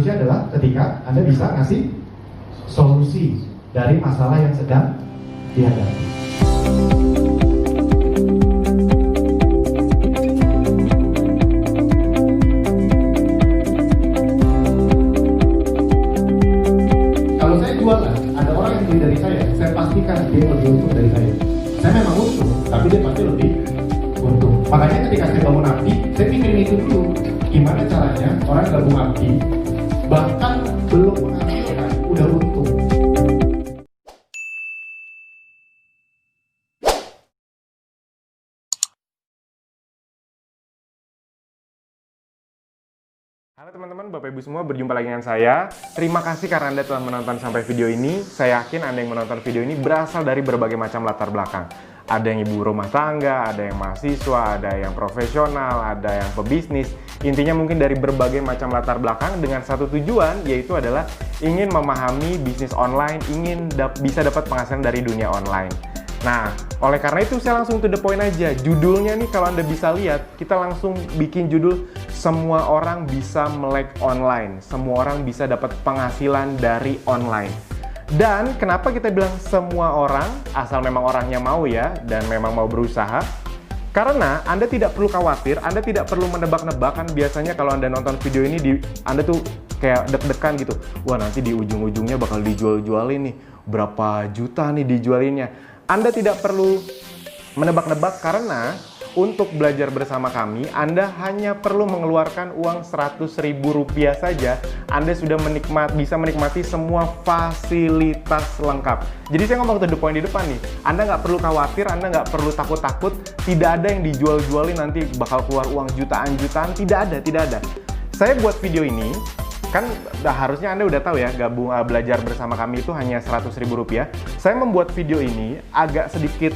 manusia adalah ketika Anda bisa ngasih solusi dari masalah yang sedang dihadapi. Kalau saya jualan, ada orang yang beli dari saya pastikan dia lebih untung dari saya. Saya memang untung, tapi dia pasti lebih untung. Makanya ketika saya bangun Abdi, saya pikirin itu dulu. Gimana caranya orang gabung Abdi, bahkan belum menghasilkan, udah untung. Halo teman-teman, Bapak Ibu semua, berjumpa lagi dengan saya. Terima kasih karena Anda telah menonton sampai video ini. Saya yakin Anda yang menonton video ini berasal dari berbagai macam latar belakang. Ada yang ibu rumah tangga, ada yang mahasiswa, ada yang profesional, ada yang pebisnis. Intinya mungkin dari berbagai macam latar belakang dengan satu tujuan, yaitu adalah ingin memahami bisnis online, ingin bisa dapat penghasilan dari dunia online. Nah, oleh karena itu saya langsung to the point aja. Judulnya nih kalau Anda bisa lihat, kita langsung bikin judul semua orang bisa melek online. Semua orang bisa dapat penghasilan dari online. Dan kenapa kita bilang semua orang, asal memang orangnya mau ya, dan memang mau berusaha. Karena Anda tidak perlu khawatir, Anda tidak perlu menebak-nebak. Kan biasanya kalau Anda nonton video ini, Anda tuh kayak deg-degan gitu. Wah, nanti di ujung-ujungnya bakal dijual-jualin nih. Berapa juta nih dijualinnya. Anda tidak perlu menebak-nebak karena untuk belajar bersama kami, Anda hanya perlu mengeluarkan uang Rp100.000 saja. Anda sudah bisa menikmati semua fasilitas lengkap. Jadi saya ngomong to the point di depan nih. Anda nggak perlu khawatir, Anda nggak perlu takut-takut. Tidak ada yang dijual-jualin nanti bakal keluar uang jutaan-jutaan. Tidak ada. Saya buat video ini, kan harusnya Anda udah tahu ya, gabung belajar bersama kami itu hanya Rp100.000. Saya membuat video ini agak sedikit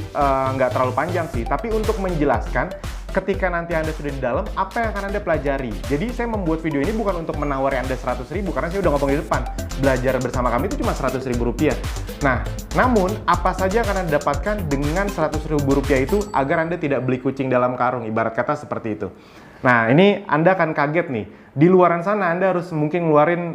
nggak terlalu panjang sih, tapi untuk menjelaskan ketika nanti Anda sudah di dalam, apa yang akan Anda pelajari. Jadi saya membuat video ini bukan untuk menawari Anda Rp100.000, karena saya udah ngomong di depan, belajar bersama kami itu cuma Rp100.000. Nah, namun apa saja yang akan Anda dapatkan dengan Rp100.000 itu agar Anda tidak beli kucing dalam karung, ibarat kata seperti itu. Nah, ini Anda akan kaget nih. Di luaran sana Anda harus mungkin ngeluarin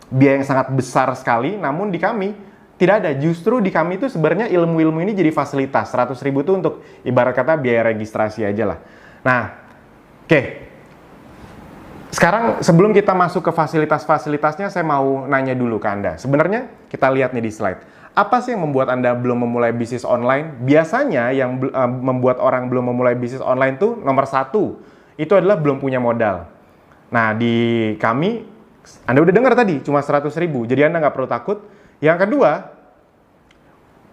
biaya yang sangat besar sekali, namun di kami tidak ada. Justru di kami itu sebenarnya ilmu-ilmu ini jadi fasilitas. Rp100.000 itu untuk ibarat kata biaya registrasi aja lah. Nah, oke. Sekarang sebelum kita masuk ke fasilitas-fasilitasnya, saya mau nanya dulu ke Anda. Sebenarnya kita lihat nih di slide. Apa sih yang membuat Anda belum memulai bisnis online? Biasanya yang membuat orang belum memulai bisnis online tuh nomor satu, itu adalah belum punya modal. Nah, di kami, Anda udah dengar tadi, cuma Rp100.000. Jadi Anda nggak perlu takut. Yang kedua,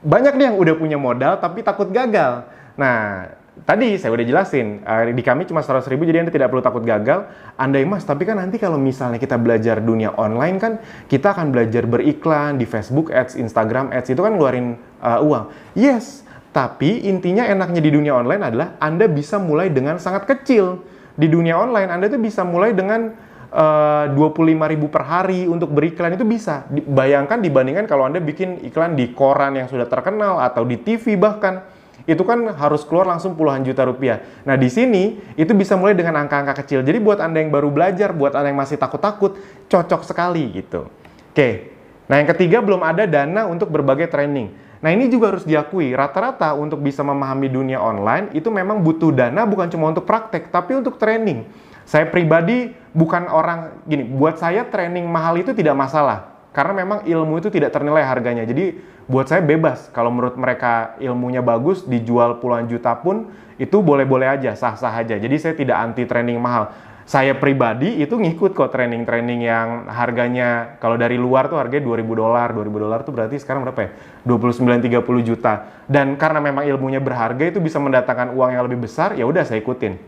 banyak nih yang udah punya modal tapi takut gagal. Nah, tadi saya udah jelasin, di kami cuma Rp100.000, jadi Anda tidak perlu takut gagal. Anda Mas, tapi kan nanti kalau misalnya kita belajar dunia online kan, kita akan belajar beriklan di Facebook Ads, Instagram Ads, itu kan ngeluarin uang. Yes, tapi intinya enaknya di dunia online adalah Anda bisa mulai dengan sangat kecil. Di dunia online, Anda tuh bisa mulai dengan 25.000 per hari untuk beriklan, itu bisa. Bayangkan dibandingkan kalau Anda bikin iklan di koran yang sudah terkenal atau di TV bahkan. Itu kan harus keluar langsung puluhan juta rupiah. Nah, di sini itu bisa mulai dengan angka-angka kecil. Jadi buat Anda yang baru belajar, buat Anda yang masih takut-takut, cocok sekali gitu. Oke. Nah, yang ketiga, belum ada dana untuk berbagai training. Nah, ini juga harus diakui, rata-rata untuk bisa memahami dunia online itu memang butuh dana bukan cuma untuk praktek, tapi untuk training. Saya pribadi bukan orang gini, buat saya training mahal itu tidak masalah. Karena memang ilmu itu tidak ternilai harganya. Jadi buat saya bebas. Kalau menurut mereka ilmunya bagus, dijual puluhan juta pun itu boleh-boleh aja, sah-sah aja. Jadi saya tidak anti training mahal. Saya pribadi itu ngikut kok training-training yang harganya kalau dari luar tuh harganya $2.000. $2.000 tuh berarti sekarang berapa ya? 29-30 juta. Dan karena memang ilmunya berharga itu bisa mendatangkan uang yang lebih besar, ya udah saya ikutin.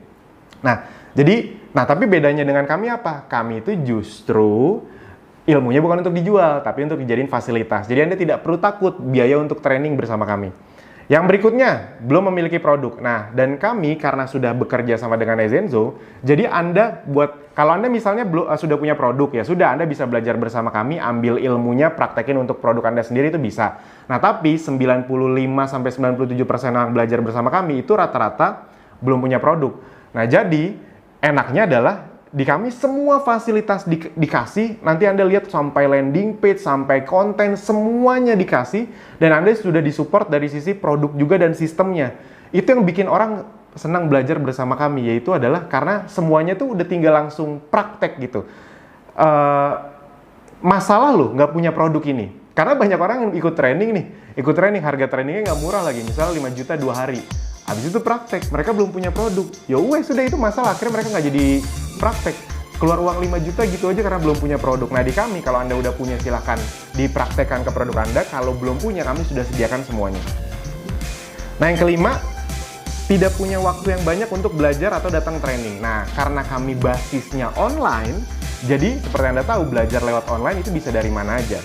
Nah, tapi bedanya dengan kami apa? Kami itu justru ilmunya bukan untuk dijual, tapi untuk dijadiin fasilitas. Jadi Anda tidak perlu takut biaya untuk training bersama kami. Yang berikutnya, belum memiliki produk. Nah, dan kami karena sudah bekerja sama dengan Ezenzo, jadi kalau Anda misalnya sudah punya produk, ya sudah Anda bisa belajar bersama kami, ambil ilmunya, praktekin untuk produk Anda sendiri itu bisa. Nah, tapi 95-97% yang belajar bersama kami itu rata-rata belum punya produk. Nah, jadi enaknya adalah di kami semua fasilitas dikasih, nanti Anda lihat sampai landing page, sampai konten, semuanya dikasih, dan Anda sudah disupport dari sisi produk juga dan sistemnya. Itu yang bikin orang senang belajar bersama kami, yaitu adalah karena semuanya tuh udah tinggal langsung praktek gitu. Masalah lo nggak punya produk ini, karena banyak orang yang ikut training harga trainingnya nggak murah lagi, misalnya 5 juta 2 hari. Habis itu praktek, mereka belum punya produk. Ya wes sudah itu masalah, akhirnya mereka nggak jadi praktek. Keluar uang 5 juta gitu aja karena belum punya produk. Nah di kami, kalau Anda udah punya silahkan dipraktekkan ke produk Anda. Kalau belum punya, kami sudah sediakan semuanya. Nah yang kelima, tidak punya waktu yang banyak untuk belajar atau datang training. Nah karena kami basisnya online, jadi seperti Anda tahu, belajar lewat online itu bisa dari mana aja.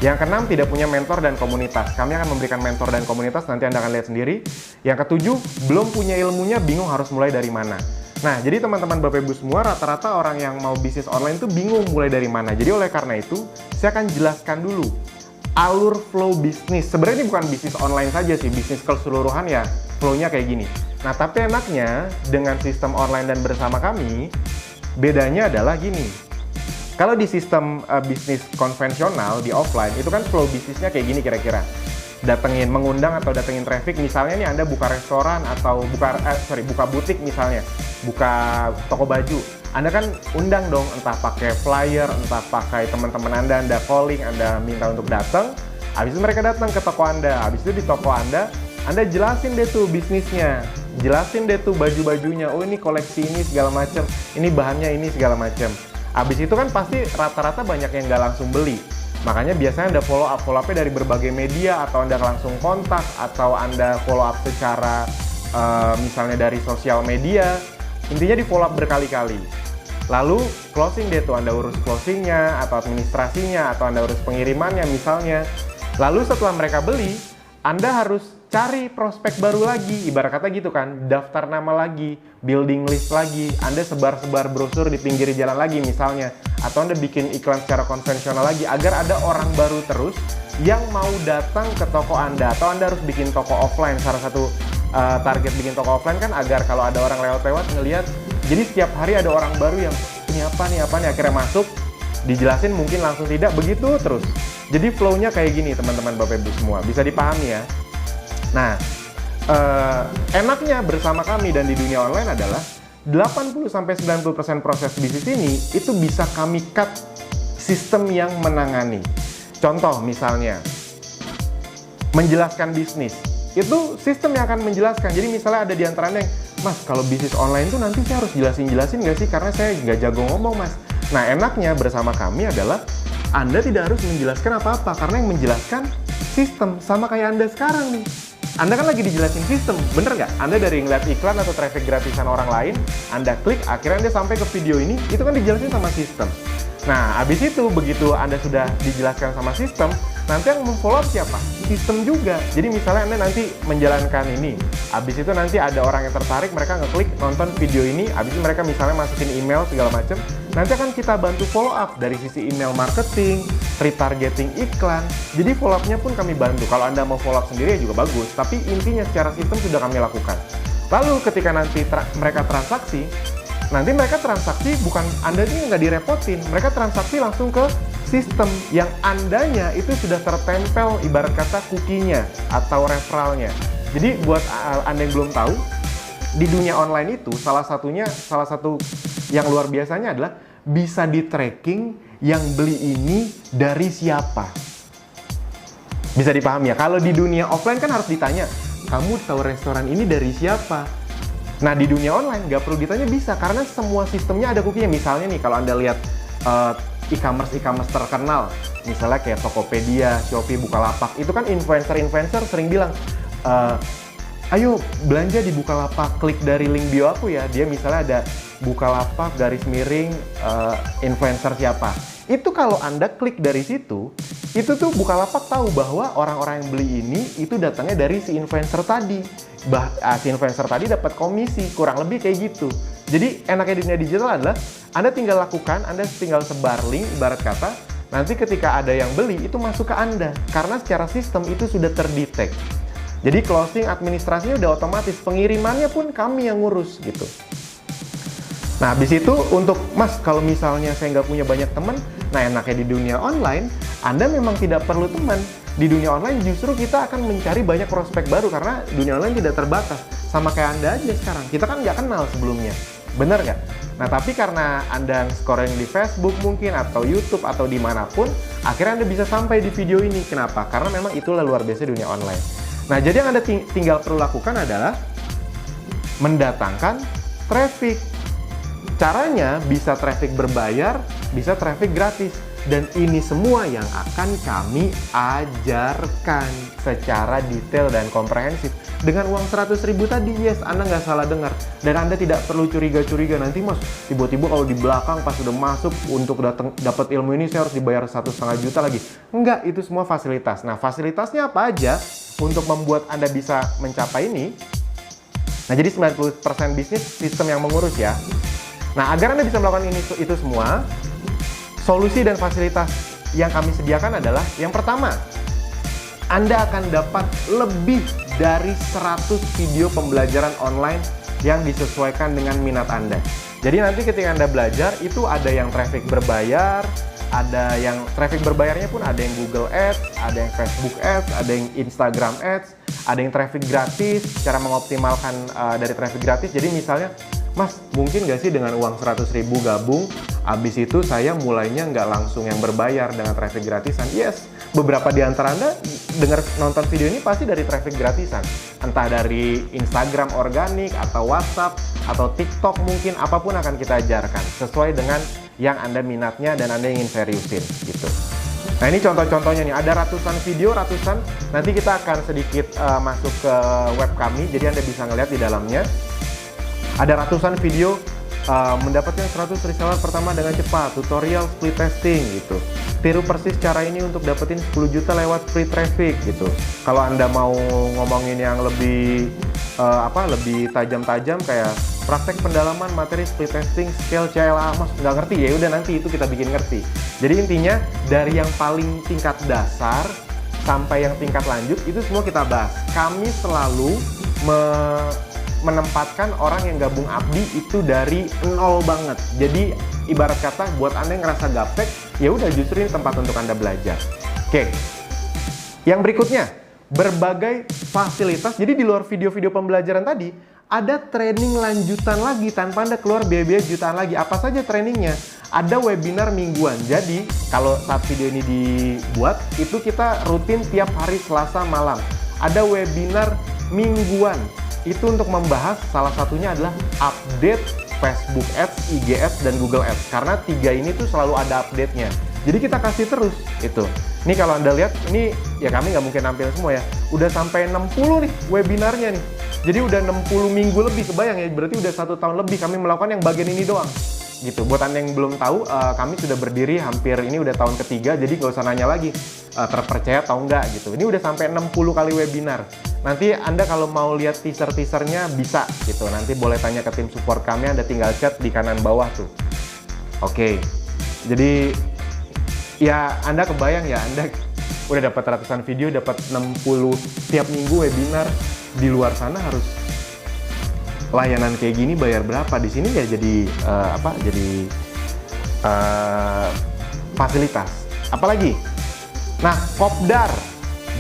Yang keenam, tidak punya mentor dan komunitas. Kami akan memberikan mentor dan komunitas, nanti Anda akan lihat sendiri. Yang ketujuh, belum punya ilmunya, bingung harus mulai dari mana. Nah, jadi teman-teman Bapak Ibu semua, rata-rata orang yang mau bisnis online itu bingung mulai dari mana. Jadi oleh karena itu, saya akan jelaskan dulu alur flow bisnis. Sebenarnya ini bukan bisnis online saja sih, bisnis keseluruhan ya, flow-nya kayak gini. Nah, tapi enaknya dengan sistem online dan bersama kami, bedanya adalah gini. Kalau di sistem bisnis konvensional, di offline, itu kan flow bisnisnya kayak gini kira-kira. Mengundang atau datengin traffic, misalnya nih Anda buka restoran atau buka butik misalnya, buka toko baju. Anda kan undang dong, entah pakai flyer, entah pakai teman-teman Anda calling, Anda minta untuk datang. Habis itu mereka datang ke toko Anda. Habis itu di toko Anda jelasin deh tuh bisnisnya. Jelasin deh tuh baju-bajunya. Oh ini koleksi ini segala macam. Ini bahannya ini segala macam. Abis itu kan pasti rata-rata banyak yang nggak langsung beli. Makanya biasanya Anda follow up-nya dari berbagai media, atau Anda langsung kontak, atau Anda follow up secara misalnya dari sosial media. Intinya di follow up berkali-kali. Lalu closing deh tuh, Anda urus closingnya, atau administrasinya, atau Anda urus pengirimannya misalnya. Lalu setelah mereka beli, Anda harus cari prospek baru lagi, ibarat kata gitu kan, daftar nama lagi, building list lagi, Anda sebar-sebar brosur di pinggir jalan lagi misalnya, atau Anda bikin iklan secara konvensional lagi, agar ada orang baru terus yang mau datang ke toko Anda, atau Anda harus bikin toko offline. Salah satu target bikin toko offline kan agar kalau ada orang lewat-lewat ngelihat, jadi setiap hari ada orang baru yang ini apa nih, akhirnya masuk, dijelasin mungkin langsung tidak, begitu terus. Jadi flow-nya kayak gini teman-teman Bapak Ibu semua, bisa dipahami ya. Nah, enaknya bersama kami dan di dunia online adalah 80-90% proses bisnis ini itu bisa kami cut sistem yang menangani. Contoh misalnya, menjelaskan bisnis. Itu sistem yang akan menjelaskan. Jadi misalnya ada di antara yang, Mas, kalau bisnis online tuh nanti saya harus jelasin nggak sih? Karena saya nggak jago ngomong, Mas. Nah, enaknya bersama kami adalah Anda tidak harus menjelaskan apa-apa, karena yang menjelaskan sistem, sama kayak Anda sekarang nih. Anda kan lagi dijelasin sistem, bener nggak? Anda dari ngeliat iklan atau traffic gratisan orang lain, Anda klik, akhirnya Anda sampai ke video ini, itu kan dijelasin sama sistem. Nah, habis itu begitu Anda sudah dijelaskan sama sistem, nanti yang memfollow up siapa? Sistem juga. Jadi misalnya Anda nanti menjalankan ini, habis itu nanti ada orang yang tertarik, mereka ngeklik nonton video ini, habis itu mereka misalnya masukin email segala macam, nanti akan kita bantu follow up dari sisi email marketing, retargeting iklan. Jadi follow up-nya pun kami bantu. Kalau Anda mau follow up sendiri ya juga bagus, tapi intinya secara sistem sudah kami lakukan. Lalu ketika nanti mereka transaksi, nanti mereka transaksi bukan Anda ini nggak direpotin, mereka transaksi langsung ke sistem yang Andanya itu sudah tertempel ibarat kata cookie-nya atau referralnya. Jadi buat Anda yang belum tahu, di dunia online itu salah satu yang luar biasanya adalah bisa di tracking yang beli ini dari siapa. Bisa dipahami ya? Kalau di dunia offline kan harus ditanya, kamu tahu restoran ini dari siapa? Nah di dunia online nggak perlu ditanya, bisa, karena semua sistemnya ada cookie-nya. Misalnya nih kalau Anda lihat e-commerce terkenal, misalnya kayak Tokopedia, Shopee, Bukalapak, itu kan influencer sering bilang, ayo belanja di Bukalapak, klik dari link bio aku ya. Dia misalnya ada Bukalapak influencer siapa. Itu kalau Anda klik dari situ, itu tuh Bukalapak tahu bahwa orang-orang yang beli ini itu datangnya dari si influencer tadi. Si influencer tadi dapat komisi, kurang lebih kayak gitu. Jadi enaknya di dunia digital adalah Anda tinggal lakukan, Anda tinggal sebar link ibarat kata, nanti ketika ada yang beli itu masuk ke Anda, karena secara sistem itu sudah terdetek. Jadi closing administrasinya udah otomatis, pengirimannya pun kami yang ngurus gitu. Nah, habis itu untuk Mas, kalau misalnya saya nggak punya banyak teman, nah enaknya di dunia online, Anda memang tidak perlu teman. Di dunia online justru kita akan mencari banyak prospek baru karena dunia online tidak terbatas. Sama kayak Anda aja sekarang, kita kan nggak kenal sebelumnya. Bener nggak? Nah, tapi karena Anda scoring di Facebook mungkin, atau YouTube, atau dimanapun, akhirnya Anda bisa sampai di video ini. Kenapa? Karena memang itulah luar biasa dunia online. Nah, jadi yang Anda tinggal perlu lakukan adalah mendatangkan traffic. Caranya bisa traffic berbayar, bisa traffic gratis. Dan ini semua yang akan kami ajarkan secara detail dan komprehensif. Dengan uang 100.000 tadi, yes, Anda nggak salah dengar. Dan Anda tidak perlu curiga-curiga, nanti Mas, tiba-tiba kalau di belakang pas udah masuk untuk dapat ilmu ini saya harus dibayar 1,5 juta lagi. Enggak, itu semua fasilitas. Nah, fasilitasnya apa aja untuk membuat Anda bisa mencapai ini? Nah, jadi 90% bisnis sistem yang mengurus ya. Nah, agar Anda bisa melakukan itu semua, solusi dan fasilitas yang kami sediakan adalah yang pertama, Anda akan dapat lebih dari 100 video pembelajaran online yang disesuaikan dengan minat Anda. Jadi nanti ketika Anda belajar, itu ada yang traffic berbayar, ada yang traffic berbayarnya pun ada yang Google Ads, ada yang Facebook Ads, ada yang Instagram Ads, ada yang traffic gratis, cara mengoptimalkan dari traffic gratis. Jadi misalnya, Mas, mungkin nggak sih dengan uang 100.000 gabung, habis itu saya mulainya nggak langsung yang berbayar dengan traffic gratisan? Yes, beberapa di antara Anda nonton video ini pasti dari traffic gratisan. Entah dari Instagram organik, atau WhatsApp, atau TikTok mungkin, apapun akan kita ajarkan. Sesuai dengan yang Anda minatnya dan Anda ingin seriusin, gitu. Nah, ini contoh-contohnya nih, ada ratusan video, nanti kita akan sedikit masuk ke web kami, jadi Anda bisa ngeliat di dalamnya. Ada ratusan video mendapatkan 100 reseller pertama dengan cepat, tutorial split testing gitu. Tiru persis cara ini untuk dapetin 10 juta lewat free traffic gitu. Kalau Anda mau ngomongin yang lebih lebih tajam-tajam kayak praktek pendalaman materi split testing scale CLA, Mas nggak ngerti ya, udah nanti itu kita bikin ngerti. Jadi intinya dari yang paling tingkat dasar sampai yang tingkat lanjut itu semua kita bahas. Kami selalu menempatkan orang yang gabung Abdi itu dari nol banget. Jadi ibarat kata buat Anda yang ngerasa gaptek, ya udah justru ini tempat untuk Anda belajar. Oke. Yang berikutnya, berbagai fasilitas. Jadi di luar video-video pembelajaran tadi, ada training lanjutan lagi tanpa Anda keluar biaya-biaya jutaan lagi. Apa saja trainingnya? Ada webinar mingguan. Jadi kalau saat video ini dibuat, itu kita rutin tiap hari Selasa malam. Ada webinar mingguan. Itu untuk membahas salah satunya adalah update Facebook Ads, IG Ads, dan Google Ads. Karena tiga ini tuh selalu ada update-nya. Jadi kita kasih terus itu. Ini kalau Anda lihat, ini ya kami nggak mungkin tampil semua ya. Udah sampai 60 nih webinarnya nih. Jadi udah 60 minggu lebih, kebayang ya. Berarti udah 1 tahun lebih kami melakukan yang bagian ini doang. Gitu. Buat Anda yang belum tahu, kami sudah berdiri hampir ini udah tahun ketiga. Jadi nggak usah nanya lagi terpercaya atau enggak gitu. Ini udah sampai 60 kali webinar. Nanti Anda kalau mau lihat teaser-teasernya bisa gitu. Nanti boleh tanya ke tim support kami, Anda tinggal chat di kanan bawah tuh. Oke. Jadi ya Anda kebayang ya, Anda udah dapat ratusan video, dapat 60 tiap minggu webinar. Di luar sana harus layanan kayak gini bayar berapa? Di sini ya jadi fasilitas. Apalagi? Nah, kopdar.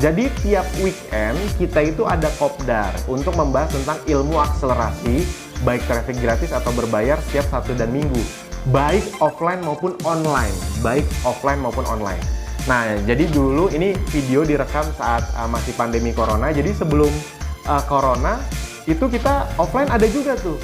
Jadi tiap weekend kita itu ada kopdar untuk membahas tentang ilmu akselerasi, baik traffic gratis atau berbayar setiap Sabtu dan Minggu, baik offline maupun online, Nah, jadi dulu ini video direkam saat masih pandemi corona. Jadi sebelum corona itu kita offline ada juga tuh.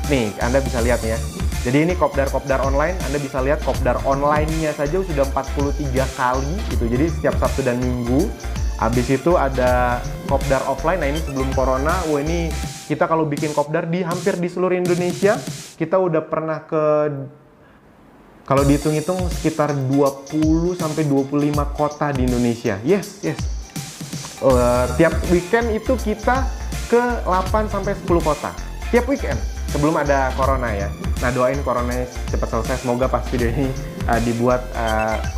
Nih, Anda bisa lihat ya. Jadi ini kopdar online, Anda bisa lihat kopdar online-nya saja sudah 43 kali gitu. Jadi setiap Sabtu dan Minggu. Habis itu ada kopdar offline. Nah, ini sebelum corona. Wah, ini kita kalau bikin kopdar hampir di seluruh Indonesia, kita udah pernah kalau dihitung-hitung sekitar 20 sampai 25 kota di Indonesia. Yes. Tiap weekend itu kita ke 8 sampai 10 kota. Tiap weekend. Sebelum ada corona ya. Nah, doain corona cepat selesai. Semoga pas video ini dibuat,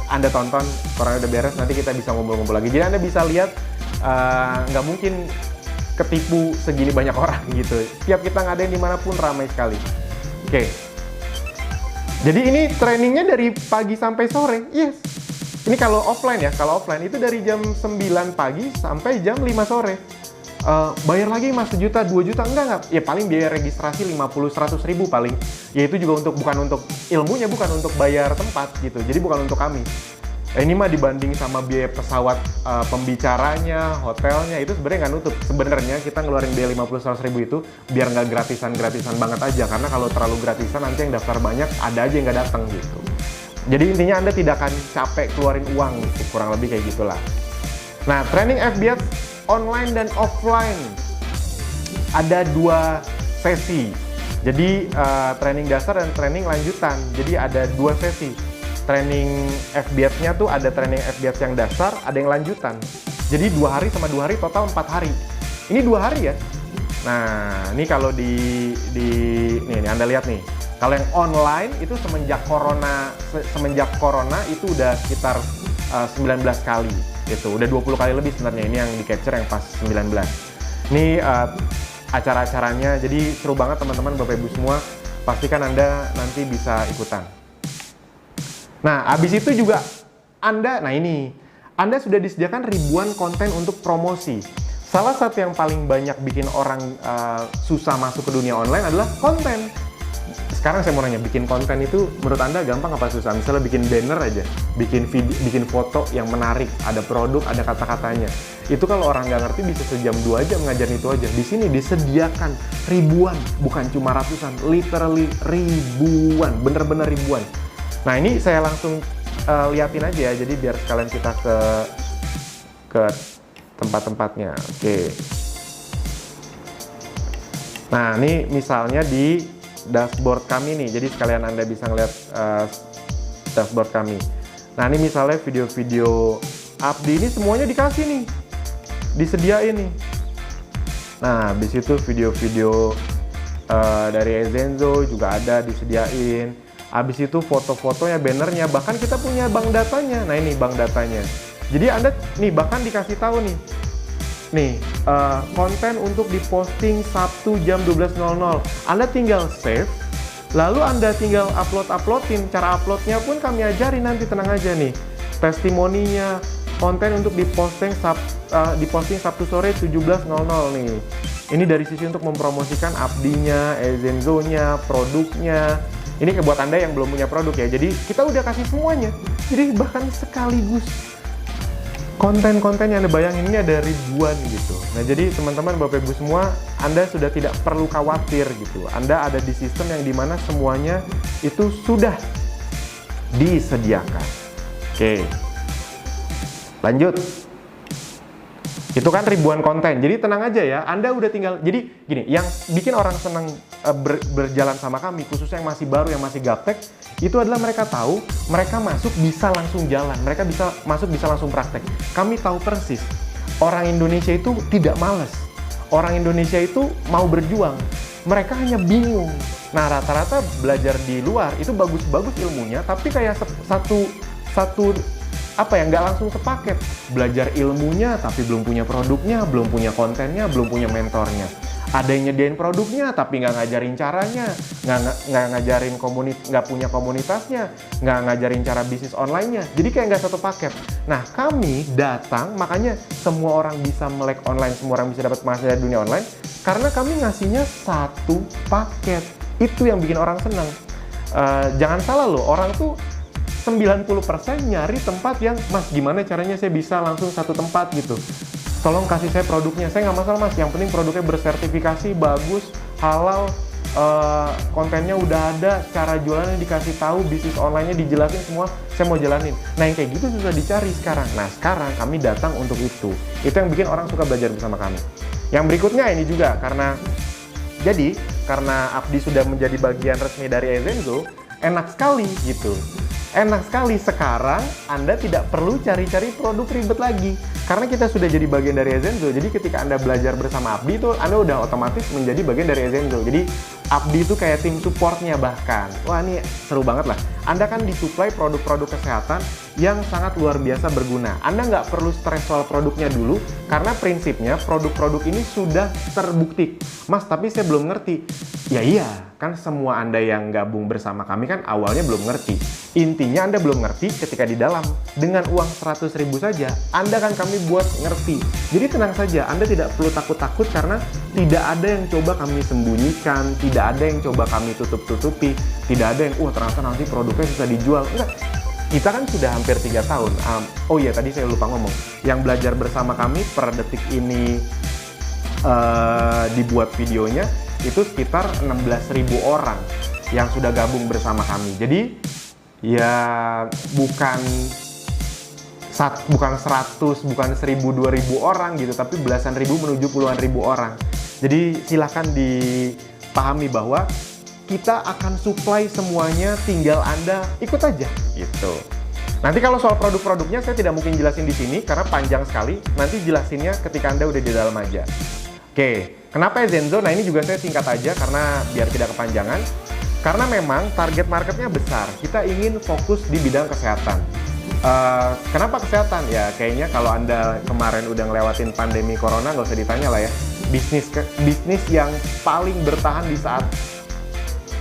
Anda tonton, corona udah beres, nanti kita bisa ngumpul-ngumpul lagi. Jadi Anda bisa lihat, nggak mungkin ketipu segini banyak orang gitu. Setiap kita ngadain dimanapun ramai sekali. Oke. Jadi ini trainingnya dari pagi sampai sore, yes. Ini kalau offline ya, kalau offline itu dari jam 9 pagi sampai jam 5 sore. Bayar lagi mas 1 juta, 2 juta, enggak. Ya paling biaya registrasi 50-100 ribu paling. Ya itu juga bukan untuk ilmunya, bukan untuk bayar tempat gitu. Jadi bukan untuk kami. Ini mah dibanding sama biaya pesawat, pembicaranya, hotelnya, itu sebenarnya nggak nutup. Sebenarnya kita ngeluarin biaya 50-100 ribu itu biar nggak gratisan banget aja. Karena kalau terlalu gratisan nanti yang daftar banyak, ada aja yang nggak datang gitu. Jadi intinya Anda tidak akan capek keluarin uang gitu, kurang lebih kayak gitulah. Nah, training FBS online dan offline ada 2 sesi. Jadi training dasar dan training lanjutan. Jadi ada 2 sesi. Training FBS-nya tuh ada training FBS yang dasar, ada yang lanjutan. Jadi 2 hari sama 2 hari total 4 hari. Ini 2 hari ya. Nah, ini kalau nih Anda lihat nih. Kalau yang online itu semenjak corona itu udah sekitar 19 kali gitu. Udah 20 kali lebih sebenarnya, ini yang di capture yang pas 19. Ini acara-acaranya, jadi seru banget teman-teman, Bapak Ibu semua. Pastikan Anda nanti bisa ikutan. Nah, habis itu juga Anda sudah disediakan ribuan konten untuk promosi. Salah satu yang paling banyak bikin orang susah masuk ke dunia online adalah konten. Sekarang saya mau nanya, bikin konten itu menurut Anda gampang apa susah? Misalnya bikin banner aja, bikin video, bikin foto yang menarik, ada produk, ada kata-katanya. Itu kalau orang nggak ngerti bisa sejam 2 jam ngajarin itu aja. Di sini disediakan ribuan, bukan cuma ratusan, literally ribuan, bener-bener ribuan. Nah ini saya langsung liatin aja ya, jadi biar sekalian kita ke tempat-tempatnya. Oke. Nah ini misalnya di dashboard kami nih, jadi sekalian Anda bisa ngeliat dashboard kami. Nah ini misalnya video-video Abdi ini semuanya dikasih nih, disediain nih. Nah habis itu video-video dari Ezenzo juga ada disediain. Habis itu foto-fotonya, bannernya, bahkan kita punya bank datanya. Nah ini bank datanya. Jadi Anda nih bahkan dikasih tahu nih, konten untuk diposting Sabtu jam 12.00. Anda tinggal save, lalu Anda tinggal uploadin. Cara uploadnya pun kami ajarin nanti, tenang aja nih. Testimoninya, konten untuk diposting Sabtu sore 17.00 nih. Ini dari sisi untuk mempromosikan Abdinya, Ezenzo-nya, produknya. Ini buat Anda yang belum punya produk ya. Jadi kita udah kasih semuanya. Jadi bahkan sekaligus konten-konten yang Anda bayangin ini ada ribuan gitu. Nah jadi teman-teman Bapak Ibu semua, Anda sudah tidak perlu khawatir gitu. Anda ada di sistem yang dimana semuanya itu sudah disediakan. Oke, lanjut. Itu kan ribuan konten, jadi tenang aja ya, Anda udah tinggal, jadi gini, yang bikin orang senang berjalan sama kami, khususnya yang masih baru, yang masih gaptek, itu adalah mereka tahu, mereka masuk bisa langsung jalan, mereka bisa masuk bisa langsung praktek. Kami tahu persis, orang Indonesia itu tidak malas, orang Indonesia itu mau berjuang, mereka hanya bingung. Nah rata-rata belajar di luar itu bagus-bagus ilmunya, tapi kayak nggak langsung sepaket. Belajar ilmunya tapi belum punya produknya, belum punya kontennya, belum punya mentornya. Ada yang nyediain produknya tapi nggak ngajarin caranya, nggak punya komunitasnya, nggak ngajarin cara bisnis online-nya. Jadi kayak nggak satu paket. Nah kami datang, makanya semua orang bisa melek online, semua orang bisa dapat penghasilan dari dunia online, karena kami ngasihnya satu paket. Itu yang bikin orang senang. Jangan salah loh, orang tuh 90% nyari tempat yang, mas gimana caranya saya bisa langsung satu tempat gitu, tolong kasih saya produknya. Saya nggak masalah mas, yang penting produknya bersertifikasi, bagus, halal, kontennya udah ada, cara jualannya dikasih tahu, bisnis online-nya dijelasin semua, saya mau jalanin. Nah yang kayak gitu susah dicari sekarang. Nah sekarang kami datang untuk itu yang bikin orang suka belajar bersama kami. Yang berikutnya ini juga, karena Abdi sudah menjadi bagian resmi dari Ezenzo, enak sekali gitu. Enak sekali, sekarang Anda tidak perlu cari-cari produk ribet lagi. Karena kita sudah jadi bagian dari Ezenzo, jadi ketika Anda belajar bersama Abdi itu Anda udah otomatis menjadi bagian dari Ezenzo. Jadi Abdi itu kayak tim supportnya bahkan. Wah, ini seru banget lah. Anda kan disuplai produk-produk kesehatan yang sangat luar biasa berguna. Anda nggak perlu stres soal produknya dulu, karena prinsipnya produk-produk ini sudah terbukti. Mas, tapi saya belum ngerti. Ya iya, kan semua Anda yang gabung bersama kami kan awalnya belum ngerti. Intinya Anda belum ngerti ketika di dalam. Dengan uang 100.000 saja, Anda kan kami buat ngerti. Jadi tenang saja, Anda tidak perlu takut-takut karena tidak ada yang coba kami sembunyikan, tidak ada yang coba kami tutup-tutupi, tidak ada yang, ternyata nanti produknya susah dijual. Enggak. Kita kan sudah hampir 3 tahun. Oh iya, tadi saya lupa ngomong. Yang belajar bersama kami per detik ini dibuat videonya, itu sekitar 16.000 orang yang sudah gabung bersama kami. Jadi ya bukan 100, bukan 1.000, 2.000 orang gitu, tapi belasan ribu menuju puluhan ribu orang. Jadi silahkan dipahami bahwa kita akan supply semuanya, tinggal Anda ikut aja gitu. Nanti kalau soal produk-produknya saya tidak mungkin jelasin di sini karena panjang sekali. Nanti jelasinnya ketika Anda udah di dalam aja. Oke, kenapa Zenzo? Nah, ini juga saya singkat aja karena biar tidak kepanjangan. Karena memang target marketnya besar. Kita ingin fokus di bidang kesehatan. Kenapa kesehatan? Ya kayaknya kalau Anda kemarin udah ngelewatin pandemi corona, nggak usah ditanya lah ya. Bisnis yang paling bertahan di saat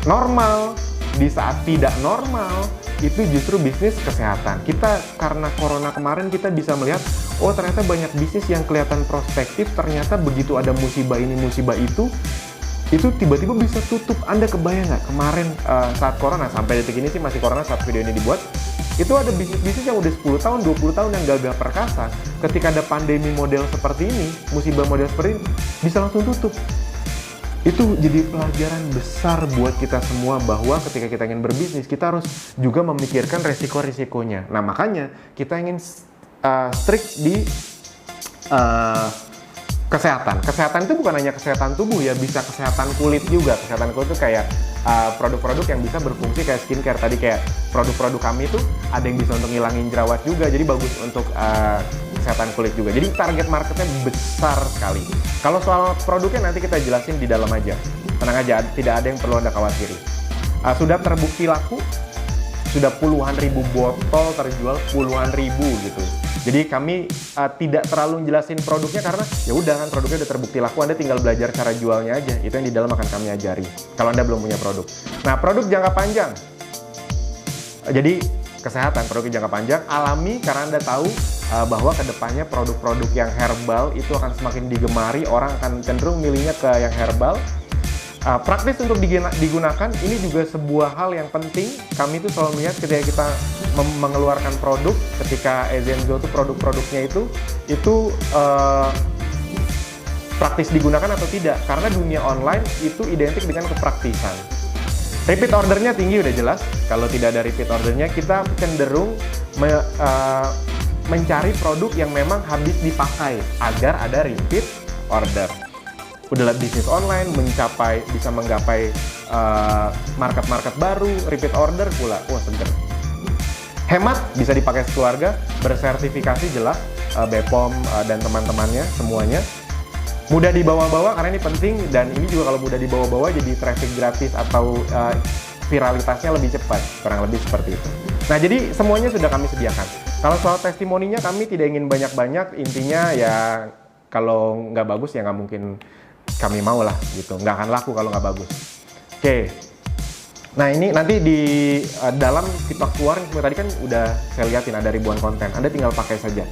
normal, di saat tidak normal, itu justru bisnis kesehatan. Kita karena corona kemarin kita bisa melihat, oh ternyata banyak bisnis yang kelihatan prospektif, ternyata begitu ada musibah ini, musibah itu tiba-tiba bisa tutup. Anda kebayang nggak kemarin saat corona, sampai detik ini sih masih corona saat video ini dibuat, itu ada bisnis-bisnis yang udah 10 tahun, 20 tahun yang gagah perkasa, ketika ada pandemi model seperti ini, musibah model seperti ini, bisa langsung tutup. Itu jadi pelajaran besar buat kita semua bahwa ketika kita ingin berbisnis, kita harus juga memikirkan resiko-risikonya. Nah, makanya kita ingin strict di kesehatan. Kesehatan itu bukan hanya kesehatan tubuh ya, bisa kesehatan kulit juga. Kesehatan kulit itu kayak produk-produk yang bisa berfungsi kayak skincare. Tadi kayak produk-produk kami itu ada yang bisa untuk ngilangin jerawat juga, jadi bagus untuk kesehatan kulit juga. Jadi target marketnya besar sekali. Kalau soal produknya nanti kita jelasin di dalam aja. Tenang aja, tidak ada yang perlu Anda khawatiri. Sudah terbukti laku, sudah puluhan ribu botol terjual, puluhan ribu gitu. Jadi kami tidak terlalu jelasin produknya karena ya udah kan produknya udah terbukti laku, Anda tinggal belajar cara jualnya aja. Itu yang di dalam akan kami ajari kalau Anda belum punya produk. Nah, produk jangka panjang. Jadi kesehatan, produk jangka panjang, alami karena Anda tahu bahwa kedepannya produk-produk yang herbal itu akan semakin digemari, orang akan cenderung milihnya ke yang herbal. Praktis untuk digunakan, ini juga sebuah hal yang penting. Kami itu selalu melihat ketika kita mengeluarkan produk, ketika Zenzo itu produk-produknya itu praktis digunakan atau tidak, karena dunia online itu identik dengan kepraktisan. Repeat ordernya tinggi udah jelas. Kalau tidak ada repeat ordernya, kita cenderung mencari produk yang memang habis dipakai agar ada repeat order. Udah bisnis online bisa menggapai market baru, repeat order pula, wah seger. Hemat, bisa dipakai sekeluarga, bersertifikasi jelas, BPOM dan teman-temannya semuanya. Mudah dibawa-bawa karena ini penting, dan ini juga kalau mudah dibawa-bawa jadi traffic gratis atau viralitasnya lebih cepat, kurang lebih seperti itu. Nah, jadi semuanya sudah kami sediakan. Kalau soal testimoninya kami tidak ingin banyak-banyak, intinya ya kalau nggak bagus ya nggak mungkin kami mau lah gitu, nggak akan laku kalau nggak bagus. Oke. Nah, ini nanti di dalam kita keluarin, tadi kan udah saya lihatin ada ribuan konten, Anda tinggal pakai saja.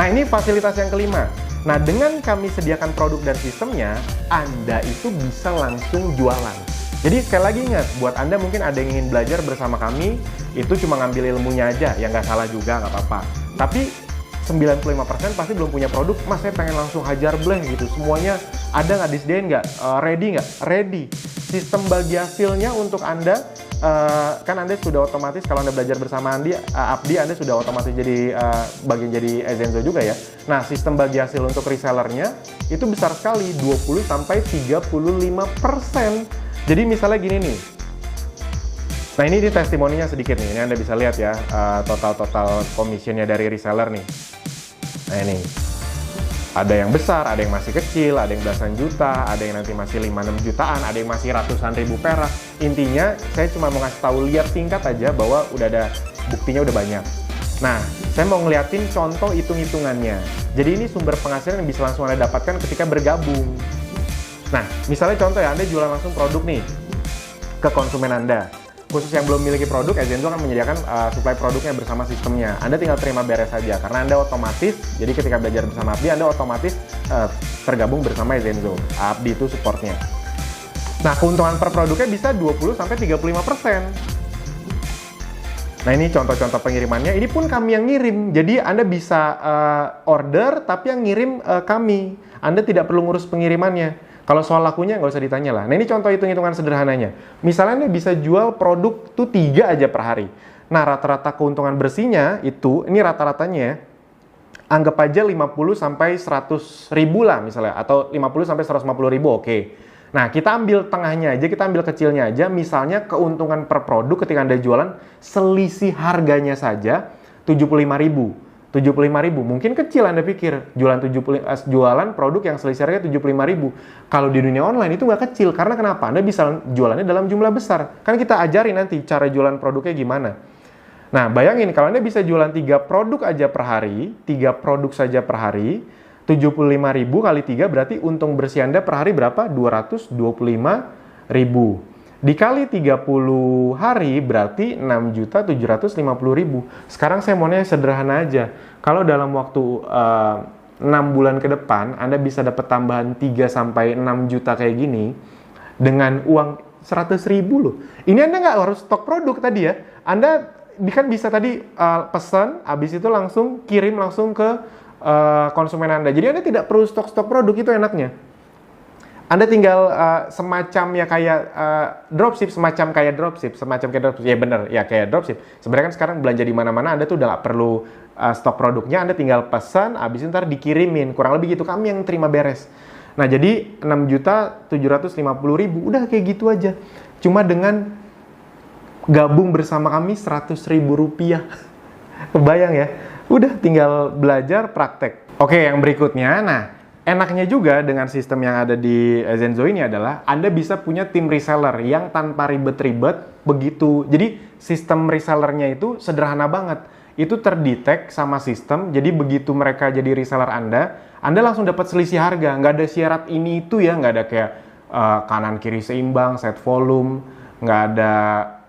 Nah, ini fasilitas yang kelima. Nah, dengan kami sediakan produk dan sistemnya, Anda itu bisa langsung jualan. Jadi sekali lagi ingat, buat Anda mungkin ada yang ingin belajar bersama kami, itu cuma ngambil ilmunya aja, ya nggak salah juga, nggak apa-apa. Tapi 95% pasti belum punya produk, Mas saya pengen langsung hajar bleh gitu, semuanya ada nggak, disediain nggak, ready nggak? Ready. Sistem bagi hasilnya untuk Anda, kan Anda sudah otomatis kalau Anda belajar bersama Abdi, Anda sudah otomatis jadi bagian jadi Zenzo juga ya. Nah, sistem bagi hasil untuk resellernya itu besar sekali, 20-35%. Jadi misalnya gini nih, nah ini di testimoninya sedikit nih, ini Anda bisa lihat ya, total commissionnya dari reseller nih. Nah ini, Ada yang besar, ada yang masih kecil, ada yang belasan juta, ada yang nanti masih 5-6 jutaan, ada yang masih ratusan ribu perak. Intinya, saya cuma mau ngasih tahu, lihat singkat aja bahwa udah ada buktinya udah banyak. Nah, saya mau ngeliatin contoh hitung-hitungannya. Jadi ini sumber penghasilan yang bisa langsung Anda dapatkan ketika bergabung. Nah, misalnya contoh ya, Anda jualan langsung produk nih ke konsumen Anda. Khusus yang belum memiliki produk, Ezenzo akan menyediakan supply produknya bersama sistemnya. Anda tinggal terima beres saja, karena Anda otomatis, jadi ketika belajar bersama Abdi, Anda otomatis tergabung bersama Ezenzo. Abdi itu supportnya. Nah, keuntungan per produknya bisa 20-35%. Nah, ini contoh-contoh pengirimannya. Ini pun kami yang ngirim. Jadi, Anda bisa order, tapi yang ngirim kami. Anda tidak perlu ngurus pengirimannya. Kalau soal lakunya nggak usah ditanya lah. Nah, ini contoh hitung-hitungan sederhananya. Misalnya Anda bisa jual produk tuh 3 aja per hari. Nah, rata-rata keuntungan bersihnya itu, ini rata-ratanya anggap aja 50-100 ribu lah misalnya. Atau 50-150 ribu, oke. Nah, kita ambil tengahnya aja, kita ambil kecilnya aja. Misalnya keuntungan per produk ketika Anda jualan, selisih harganya saja 75 ribu. 75 ribu, mungkin kecil Anda pikir, jualan produk yang selisih harga 75 ribu. Kalau di dunia online itu nggak kecil, karena kenapa? Anda bisa jualannya dalam jumlah besar. Kan kita ajarin nanti cara jualan produknya gimana. Nah, bayangin kalau Anda bisa jualan 3 produk aja per hari, 3 produk saja per hari, 75 ribu kali 3 berarti untung bersih Anda per hari berapa? 225 ribu. Dikali 30 hari berarti 6.750.000. Sekarang saya maunya sederhana aja. Kalau dalam waktu 6 bulan ke depan Anda bisa dapat tambahan 3-6 juta kayak gini dengan uang 100.000 loh. Ini Anda nggak harus stok produk tadi ya. Anda kan bisa tadi pesan, habis itu langsung kirim langsung ke konsumen Anda. Jadi Anda tidak perlu stok-stok produk, itu enaknya. Anda tinggal semacam ya kayak dropship, semacam kayak dropship. Ya bener, ya kayak dropship. Sebenarnya kan sekarang belanja di mana-mana Anda tuh udah nggak perlu stok produknya, Anda tinggal pesan, habis itu ntar dikirimin. Kurang lebih gitu, kami yang terima beres. Nah, jadi 6.750.000, udah kayak gitu aja. Cuma dengan gabung bersama kami 100.000 rupiah. Kebayang ya? Udah tinggal belajar praktek. Oke, yang berikutnya, nah enaknya juga dengan sistem yang ada di Ezenzo ini adalah Anda bisa punya tim reseller yang tanpa ribet-ribet begitu. Jadi sistem resellernya itu sederhana banget. Itu terdetek sama sistem, jadi begitu mereka jadi reseller Anda langsung dapat selisih harga. Nggak ada syarat ini itu ya, nggak ada kayak kanan kiri seimbang, set volume, nggak ada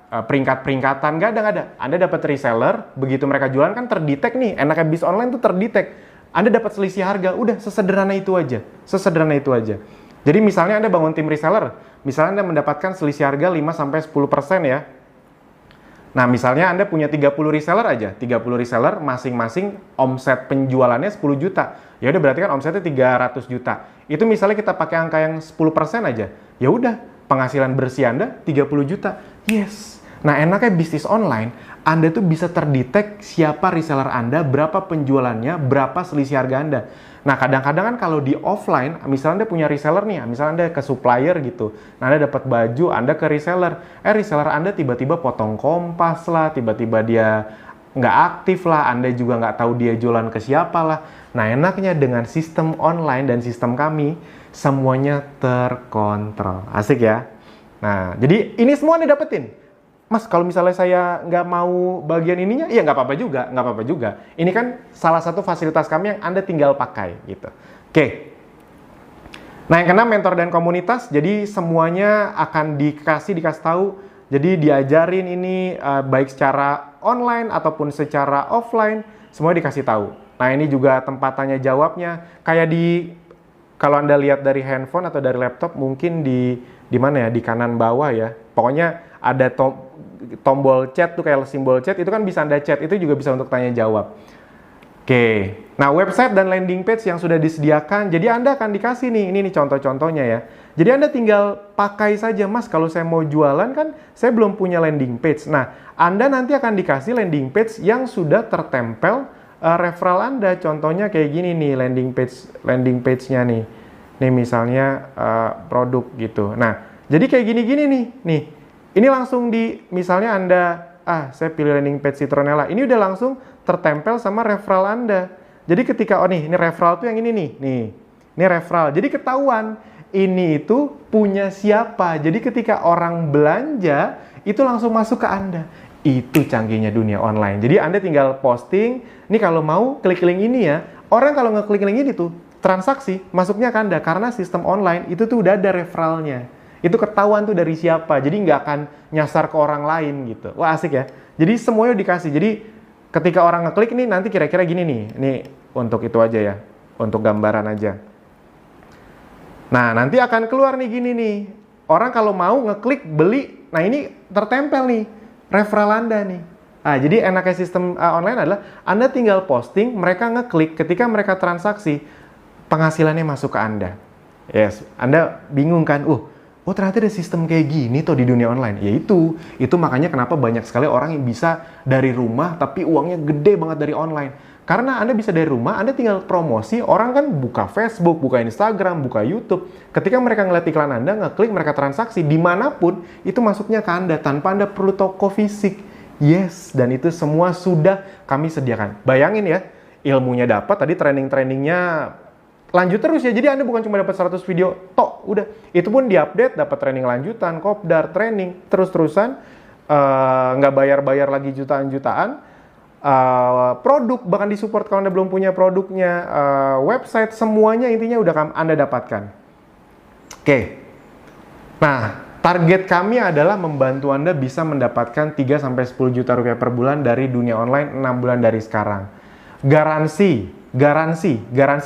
peringkat-peringkatan, nggak ada. Anda dapat reseller, begitu mereka jualan kan terdetek nih, enaknya bis online tuh terdetek. Anda dapat selisih harga, udah sesederhana itu aja. Jadi misalnya Anda bangun tim reseller, misalnya Anda mendapatkan selisih harga 5-10% ya. Nah, misalnya Anda punya 30 reseller aja, 30 reseller masing-masing omset penjualannya 10 juta. Ya udah berarti kan omsetnya 300 juta. Itu misalnya kita pakai angka yang 10% aja. Ya udah, penghasilan bersih Anda 30 juta. Yes. Nah, enaknya bisnis online, Anda tuh bisa terdetek siapa reseller Anda, berapa penjualannya, berapa selisih harga Anda. Nah, kadang-kadang kan kalau di offline, misalnya Anda punya reseller nih, misalnya Anda ke supplier gitu. Nah, Anda dapat baju, Anda ke reseller. Reseller Anda tiba-tiba potong kompas lah, tiba-tiba dia nggak aktif lah, Anda juga nggak tahu dia jualan ke siapa lah. Nah, enaknya dengan sistem online dan sistem kami, semuanya terkontrol. Asik ya? Nah, jadi ini semua Anda dapetin. Mas, kalau misalnya saya nggak mau bagian ininya, ya nggak apa-apa juga. Ini kan salah satu fasilitas kami yang Anda tinggal pakai, gitu. Oke. Nah, yang keenam, mentor dan komunitas. Jadi semuanya akan dikasih tahu. Jadi diajarin ini baik secara online ataupun secara offline, semua dikasih tahu. Nah, ini juga tempat tanya jawabnya. Kayak kalau Anda lihat dari handphone atau dari laptop, mungkin di mana ya, di kanan bawah ya. Pokoknya ada tombol chat tuh, kayak simbol chat, itu kan bisa Anda chat, itu juga bisa untuk tanya jawab. Oke. Nah, website dan landing page yang sudah disediakan, jadi Anda akan dikasih nih, ini contoh-contohnya ya. Jadi Anda tinggal pakai saja, Mas, kalau saya mau jualan kan saya belum punya landing page. Nah, Anda nanti akan dikasih landing page yang sudah tertempel referral Anda. Contohnya kayak gini nih, landing page-nya nih. Nih misalnya produk gitu. Nah, jadi kayak gini-gini nih. Ini langsung misalnya Anda, saya pilih landing page Citronella. Ini udah langsung tertempel sama referral Anda. Jadi ketika, oh nih, ini referral tuh yang ini nih. Ini referral. Jadi ketahuan, ini itu punya siapa. Jadi ketika orang belanja, itu langsung masuk ke Anda. Itu canggihnya dunia online. Jadi Anda tinggal posting, nih kalau mau klik link ini ya. Orang kalau ngeklik link ini tuh, transaksi masuknya ke Anda. Karena sistem online itu tuh udah ada referralnya. Itu ketahuan tuh dari siapa. Jadi nggak akan nyasar ke orang lain gitu. Wah asik ya. Jadi semuanya dikasih. Jadi ketika orang ngeklik nih nanti kira-kira gini nih. Ini untuk itu aja ya. Untuk gambaran aja. Nah nanti akan keluar nih gini nih. Orang kalau mau ngeklik beli. Nah ini tertempel nih. Referral Anda nih. Nah, jadi enaknya sistem online adalah Anda tinggal posting. Mereka ngeklik. Ketika mereka transaksi. Penghasilannya masuk ke Anda. Yes. Anda bingung kan. Oh ternyata ada sistem kayak gini tuh di dunia online. Ya itu makanya kenapa banyak sekali orang yang bisa dari rumah tapi uangnya gede banget dari online. Karena Anda bisa dari rumah, Anda tinggal promosi, orang kan buka Facebook, buka Instagram, buka YouTube. Ketika mereka ngeliat iklan Anda, ngeklik, mereka transaksi, dimanapun itu masuknya ke Anda tanpa Anda perlu toko fisik. Yes, dan itu semua sudah kami sediakan. Bayangin ya, ilmunya dapat, tadi training-trainingnya lanjut terus ya, jadi Anda bukan cuma dapat 100 video, tok, udah. Itu pun diupdate, dapat training lanjutan, kopdar, training, terus-terusan, nggak bayar-bayar lagi jutaan-jutaan, produk, bahkan disupport kalau Anda belum punya produknya, website, semuanya intinya udah Anda dapatkan. Oke. Nah, target kami adalah membantu Anda bisa mendapatkan 3-10 juta rupiah per bulan dari dunia online 6 bulan dari sekarang. Garansi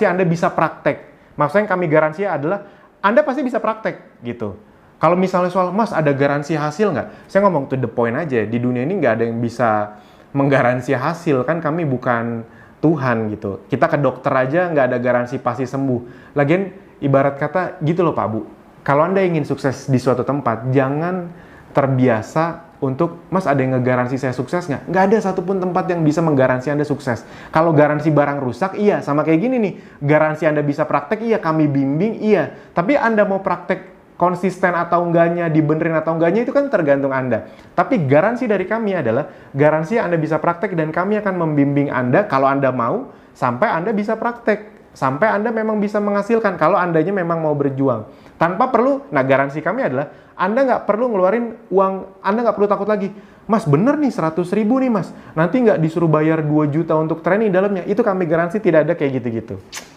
Anda bisa praktek. Maksudnya yang kami garansi adalah Anda pasti bisa praktek gitu. Kalau misalnya soal, Mas ada garansi hasil nggak? Saya ngomong to the point aja. Di dunia ini nggak ada yang bisa menggaransi hasil. Kan kami bukan Tuhan gitu. Kita ke dokter aja nggak ada garansi pasti sembuh. Lagian ibarat kata gitu loh Pak Bu. Kalau Anda ingin sukses di suatu tempat, jangan terbiasa untuk, Mas ada yang ngegaransi saya sukses nggak? Nggak ada satupun tempat yang bisa menggaransi Anda sukses. Kalau garansi barang rusak, iya. Sama kayak gini nih, garansi Anda bisa praktek, iya. Kami bimbing, iya. Tapi Anda mau praktek konsisten atau enggaknya, dibenerin atau enggaknya, itu kan tergantung Anda. Tapi garansi dari kami adalah, garansi Anda bisa praktek dan kami akan membimbing Anda, kalau Anda mau, sampai Anda bisa praktek. Sampai Anda memang bisa menghasilkan, kalau Andanya memang mau berjuang. Tanpa perlu, nah garansi kami adalah, Anda nggak perlu ngeluarin uang, Anda nggak perlu takut lagi. Mas bener nih 100.000 nih mas, nanti nggak disuruh bayar 2 juta untuk training dalamnya. Itu kami garansi tidak ada kayak gitu-gitu.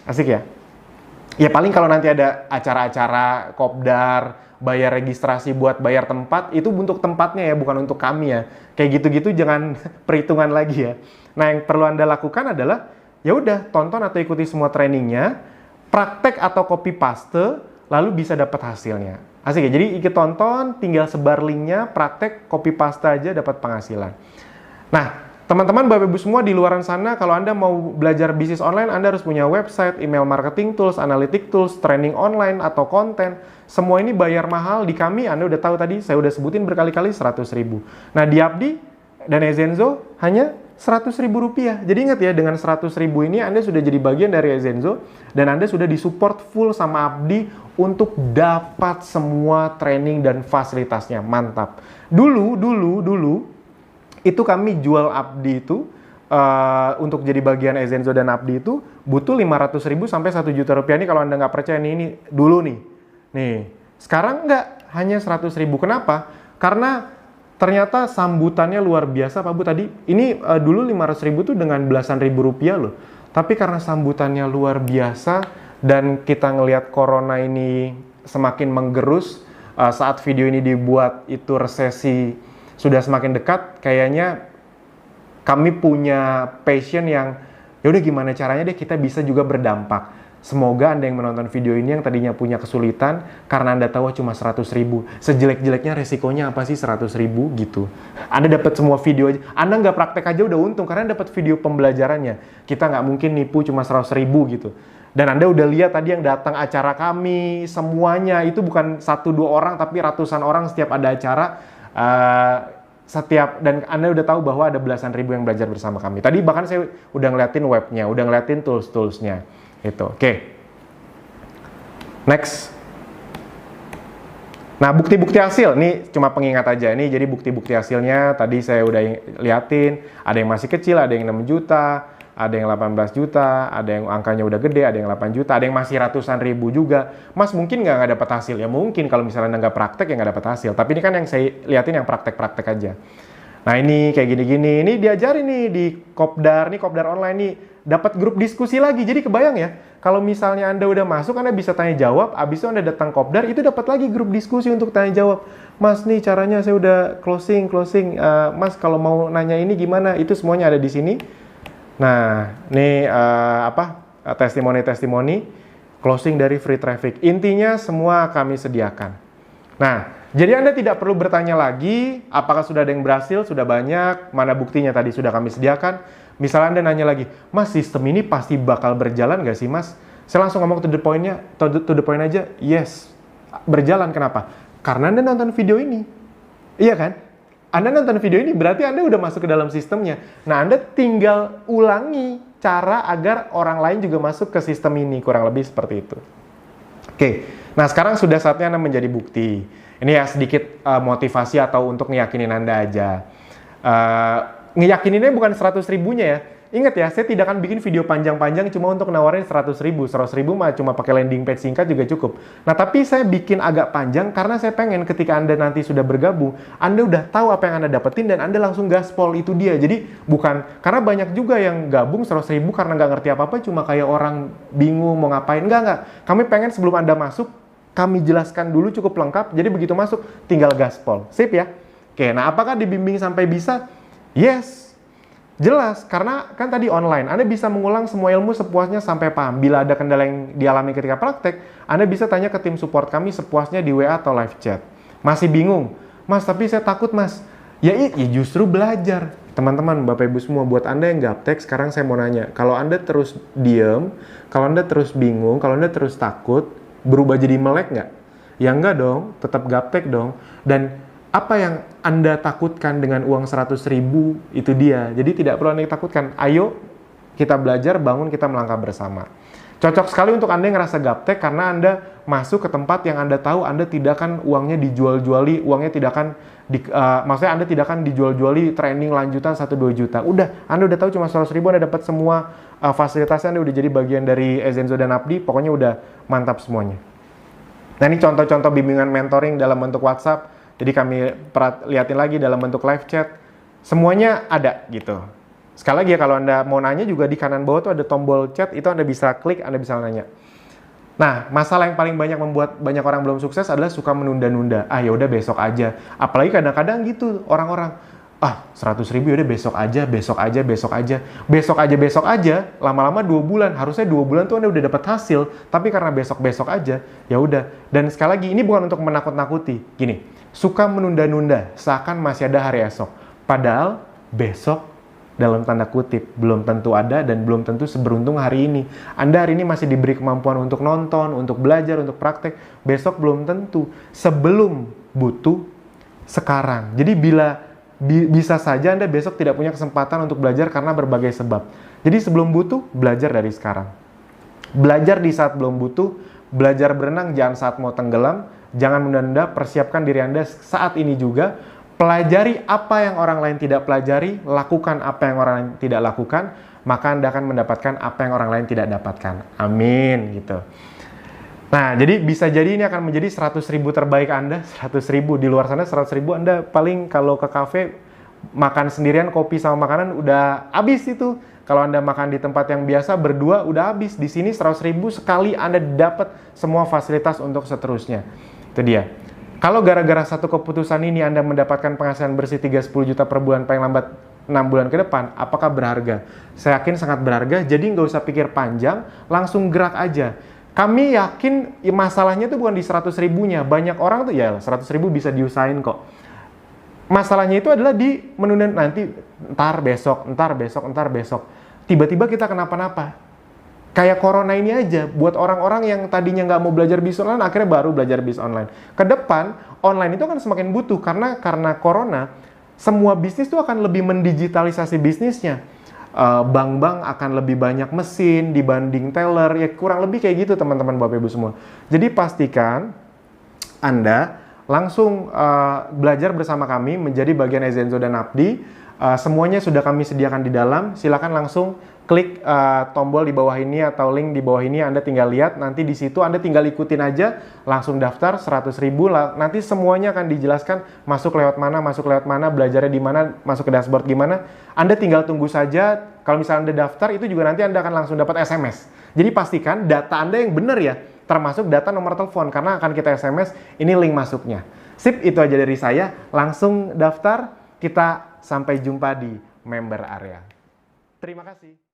Asik ya? Ya paling kalau nanti ada acara-acara kopdar, bayar registrasi buat bayar tempat, itu untuk tempatnya ya, bukan untuk kami ya. Kayak gitu-gitu jangan perhitungan lagi ya. Nah yang perlu Anda lakukan adalah, ya udah tonton atau ikuti semua trainingnya, praktek atau copy paste, lalu bisa dapat hasilnya. Asik ya, jadi ikut tonton, tinggal sebar linknya, praktek, copy paste aja dapat penghasilan. Nah, teman-teman Bapak Ibu semua di luaran sana, kalau Anda mau belajar bisnis online, Anda harus punya website, email marketing tools, analytic tools, training online, atau konten. Semua ini bayar mahal di kami, Anda udah tahu tadi, saya udah sebutin berkali-kali 100.000. Nah, di Abdi dan Ezenzo hanya 100.000 rupiah. Jadi ingat ya, dengan 100.000 ini Anda sudah jadi bagian dari Ezenzo dan Anda sudah disupport full sama Abdi untuk dapat semua training dan fasilitasnya. Mantap. Dulu itu kami jual Abdi itu untuk jadi bagian Ezenzo dan Abdi itu butuh 500.000 sampai 1 juta rupiah. Ini kalau Anda nggak percaya ini dulu nih. Nih, sekarang nggak, hanya 100.000. Kenapa? Karena ternyata sambutannya luar biasa Pak Bu tadi. Ini dulu 500.000 tuh dengan belasan ribu rupiah loh. Tapi karena sambutannya luar biasa dan kita ngelihat corona ini semakin menggerus, saat video ini dibuat itu resesi sudah semakin dekat, kayaknya kami punya passion yang yaudah gimana caranya deh kita bisa juga berdampak. Semoga Anda yang menonton video ini yang tadinya punya kesulitan karena Anda tahu cuma 100.000. Sejelek-jeleknya resikonya apa sih 100.000 gitu. Anda dapat semua video aja. Anda nggak praktek aja udah untung karena dapat video pembelajarannya. Kita nggak mungkin nipu cuma 100.000 gitu. Dan Anda udah lihat tadi yang datang acara kami, semuanya itu bukan 1-2 orang tapi ratusan orang setiap ada acara. Dan Anda udah tahu bahwa ada belasan ribu yang belajar bersama kami. Tadi bahkan saya udah ngeliatin webnya, udah ngeliatin tools-toolsnya. Itu, oke. Next. Nah, bukti-bukti hasil, ini cuma pengingat aja. Ini jadi bukti-bukti hasilnya, tadi saya udah liatin, ada yang masih kecil, ada yang 6 juta, ada yang 18 juta, ada yang angkanya udah gede, ada yang 8 juta, ada yang masih ratusan ribu juga. Mas mungkin nggak dapat hasil, ya mungkin kalau misalnya Anda nggak praktek ya nggak dapat hasil. Tapi ini kan yang saya liatin yang praktek-praktek aja. Nah ini kayak gini-gini, ini diajarin nih di Kopdar, nih Kopdar online nih, dapat grup diskusi lagi. Jadi kebayang ya, kalau misalnya Anda udah masuk, Anda bisa tanya jawab, abis itu Anda datang Kopdar, itu dapat lagi grup diskusi untuk tanya jawab. Mas nih caranya saya udah closing, Mas kalau mau nanya ini gimana, itu semuanya ada di sini. Nah, nih testimoni-testimoni, closing dari free traffic. Intinya semua kami sediakan. Nah, jadi Anda tidak perlu bertanya lagi, apakah sudah ada yang berhasil, sudah banyak, mana buktinya tadi sudah kami sediakan. Misalnya Anda nanya lagi, Mas sistem ini pasti bakal berjalan nggak sih Mas? Saya langsung ngomong to the point aja, yes, berjalan. Kenapa? Karena Anda nonton video ini. Iya kan? Anda nonton video ini berarti Anda udah masuk ke dalam sistemnya. Nah, Anda tinggal ulangi cara agar orang lain juga masuk ke sistem ini, kurang lebih seperti itu. Oke, nah sekarang sudah saatnya Anda menjadi bukti. Ini ya sedikit motivasi atau untuk ngeyakinin Anda aja. Ngeyakininnya bukan 100 ribunya ya. Ingat ya, saya tidak akan bikin video panjang-panjang cuma untuk nawarin 100 ribu. 100 ribu mah cuma pakai landing page singkat juga cukup. Nah, tapi saya bikin agak panjang karena saya pengen ketika Anda nanti sudah bergabung, Anda udah tahu apa yang Anda dapetin dan Anda langsung gaspol, itu dia. Jadi bukan, karena banyak juga yang gabung 100 ribu karena nggak ngerti apa-apa, cuma kayak orang bingung mau ngapain. Enggak. Kami pengen sebelum Anda masuk, kami jelaskan dulu cukup lengkap, jadi begitu masuk, tinggal gaspol. Sip ya? Oke, nah apakah dibimbing sampai bisa? Yes. Jelas, karena kan tadi online, Anda bisa mengulang semua ilmu sepuasnya sampai paham. Bila ada kendala yang dialami ketika praktek, Anda bisa tanya ke tim support kami sepuasnya di WA atau live chat. Masih bingung? Mas, tapi saya takut mas. Ya justru belajar. Teman-teman, Bapak Ibu semua, buat Anda yang gaptek, sekarang saya mau nanya. Kalau Anda terus diem, kalau Anda terus bingung, kalau Anda terus takut, berubah jadi melek nggak? Ya enggak dong, tetap gaptek dong. Dan apa yang Anda takutkan dengan uang 100 ribu, itu dia. Jadi tidak perlu Anda takutkan. Ayo kita belajar, bangun, kita melangkah bersama. Cocok sekali untuk Anda yang ngerasa gaptek karena Anda masuk ke tempat yang Anda tahu Anda tidak akan uangnya dijual-juali, uangnya tidak akan, maksudnya Anda tidak akan dijual-juali training lanjutan 1-2 juta. Udah, Anda udah tahu cuma 100 ribu Anda dapat semua fasilitasnya, Anda udah jadi bagian dari Ezenzo dan Abdi, pokoknya udah mantap semuanya. Nah ini contoh-contoh bimbingan mentoring dalam bentuk WhatsApp. Jadi kami liatin lagi dalam bentuk live chat. Semuanya ada gitu. Sekali lagi ya, kalau Anda mau nanya juga di kanan bawah tuh ada tombol chat. Itu Anda bisa klik, Anda bisa nanya. Nah, masalah yang paling banyak membuat banyak orang belum sukses adalah suka menunda-nunda. Ya udah besok aja. Apalagi kadang-kadang gitu orang-orang. 100 ribu yaudah besok aja. Lama-lama 2 bulan. Harusnya 2 bulan tuh Anda udah dapat hasil. Tapi karena besok aja, ya udah. Dan sekali lagi, ini bukan untuk menakut-nakuti. Gini, suka menunda-nunda seakan masih ada hari esok. Padahal besok dalam tanda kutip belum tentu ada dan belum tentu seberuntung hari ini. Anda hari ini masih diberi kemampuan untuk nonton, untuk belajar, untuk praktek. Besok belum tentu. Sebelum butuh, sekarang. Jadi bisa saja Anda besok tidak punya kesempatan untuk belajar karena berbagai sebab. Jadi sebelum butuh, belajar dari sekarang. Belajar di saat belum butuh, belajar berenang jangan saat mau tenggelam, jangan menunda, persiapkan diri Anda saat ini juga. Pelajari apa yang orang lain tidak pelajari, lakukan apa yang orang lain tidak lakukan, maka Anda akan mendapatkan apa yang orang lain tidak dapatkan. Amin, gitu. Nah, jadi bisa jadi ini akan menjadi 100 ribu terbaik Anda, 100 ribu. Di luar sana 100 ribu Anda paling kalau ke kafe, makan sendirian, kopi sama makanan udah habis itu. Kalau Anda makan di tempat yang biasa, berdua udah habis. Di sini 100 ribu sekali Anda dapat semua fasilitas untuk seterusnya. Itu dia. Kalau gara-gara satu keputusan ini Anda mendapatkan penghasilan bersih 3-10 juta per bulan paling lambat 6 bulan ke depan, apakah berharga? Saya yakin sangat berharga, jadi nggak usah pikir panjang, langsung gerak aja. Kami yakin masalahnya itu bukan di 100 ribunya. Banyak orang tuh ya 100 ribu bisa diusahain kok. Masalahnya itu adalah di menunda nanti, ntar besok. Tiba-tiba kita kenapa-napa. Kayak corona ini aja, buat orang-orang yang tadinya nggak mau belajar bisnis online, akhirnya baru belajar bisnis online. Ke depan, online itu akan semakin butuh, karena corona, semua bisnis itu akan lebih mendigitalisasi bisnisnya. Bank-bank akan lebih banyak mesin dibanding teller, ya kurang lebih kayak gitu teman-teman Bapak Ibu semua. Jadi pastikan Anda langsung belajar bersama kami menjadi bagian Ezenzo dan Abdi. Semuanya sudah kami sediakan di dalam. Silakan langsung klik tombol di bawah ini atau link di bawah ini, Anda tinggal lihat. Nanti di situ Anda tinggal ikutin aja, langsung daftar 100.000. Nanti semuanya akan dijelaskan masuk lewat mana, belajarnya di mana, masuk ke dashboard gimana. Anda tinggal tunggu saja. Kalau misalnya Anda daftar, itu juga nanti Anda akan langsung dapat SMS. Jadi pastikan data Anda yang benar ya, termasuk data nomor telepon, karena akan kita SMS, ini link masuknya. Sip, itu aja dari saya. Langsung daftar, kita sampai jumpa di member area. Terima kasih.